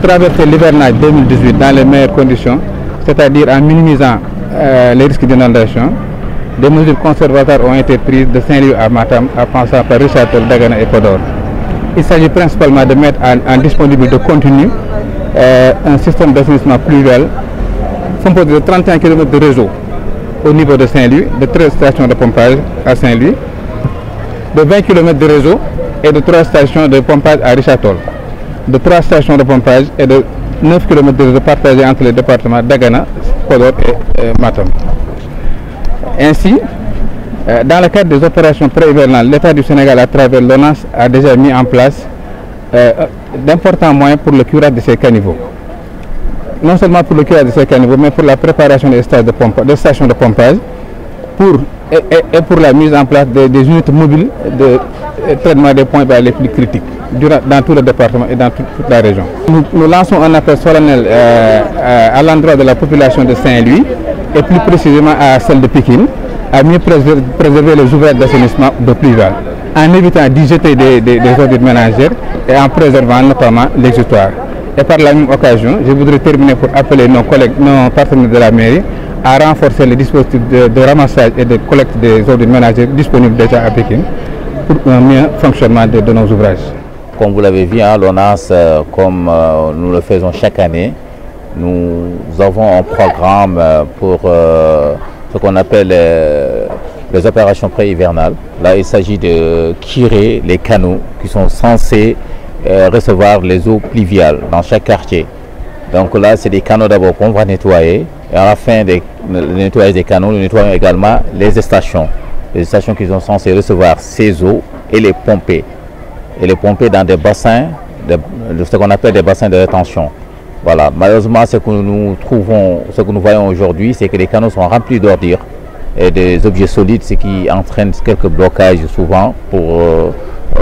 traverser l'hivernage 2018 dans les meilleures conditions, c'est-à-dire en minimisant les risques d'inondation. Des mesures conservatoires ont été prises de Saint-Louis à Matam, en passant par Richard Toll, Dagana et Podor. Il s'agit principalement de mettre en disponibilité continue un système d'assainissement pluvial composé de 31 km de réseau au niveau de Saint-Louis, de 13 stations de pompage à Saint-Louis, de 20 km de réseau et de 3 stations de pompage à Richard Toll, de 3 stations de pompage et de 9 km de réseau partagés entre les départements Dagana, Podor et Matam. Ainsi, dans le cadre des opérations pré-hivernales, l'État du Sénégal, à travers l'ONAS, a déjà mis en place d'importants moyens pour le curage de ces caniveaux. Non seulement pour le curage de ces caniveaux, mais pour la préparation des stations de pompage et pour la mise en place des unités mobiles de traitement des points bas les plus critiques dans tout le département et dans toute la région. Nous lançons un appel solennel à l'endroit de la population de Saint-Louis et plus précisément à celle de Pikine, à mieux préserver les ouvrages d'assainissement de pluvial, en évitant d'y jeter des ordures ménagères et en préservant notamment l'exutoire. Et par la même occasion, je voudrais terminer pour appeler nos partenaires de la mairie à renforcer les dispositifs de ramassage et de collecte des ordures ménagères disponibles déjà à Pékin pour un meilleur fonctionnement de nos ouvrages. Comme vous l'avez vu, l'ONAS, comme nous le faisons chaque année, nous avons un programme pour ce qu'on appelle les opérations pré-hivernales. Là, il s'agit de curer les canaux qui sont censés recevoir les eaux pluviales dans chaque quartier. Donc là, c'est des canaux d'abord qu'on va nettoyer. Et à la fin du nettoyage des canaux, nous nettoyons également les stations. Les stations qui sont censées recevoir ces eaux et les pomper. Et les pomper dans des bassins, ce qu'on appelle des bassins de rétention. Voilà. Malheureusement, ce que nous trouvons, ce que nous voyons aujourd'hui, c'est que les canaux sont remplis d'ordures et des objets solides, ce qui entraîne quelques blocages souvent pour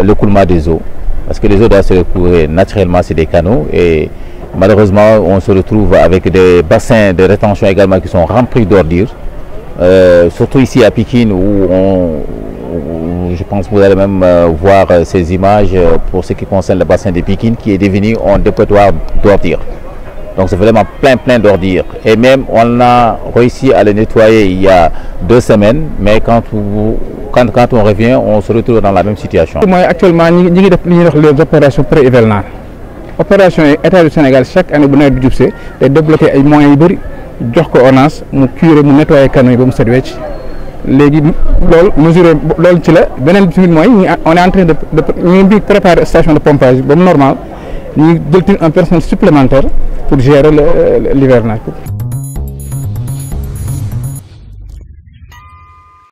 l'écoulement des eaux. Parce que les eaux doivent se recourir naturellement sur des canaux et malheureusement, on se retrouve avec des bassins de rétention également qui sont remplis d'ordures. Surtout ici à Pikine où je pense que vous allez même voir ces images pour ce qui concerne le bassin de Pikine qui est devenu un dépotoir d'ordures. Donc c'est vraiment plein d'ordures. Et même on a réussi à le nettoyer il y a 2 semaines, mais quand on revient, on se retrouve dans la même situation. Actuellement, nous avons les opérations pré-hivernales. Opération État du Sénégal, chaque année, nous avons débloqué les moyens de ONAS, nous curer, nous nettoyer les canaux, nous set on est en train de préparer une station de pompage normal. Nous avons un personnel supplémentaire pour gérer l'hivernage.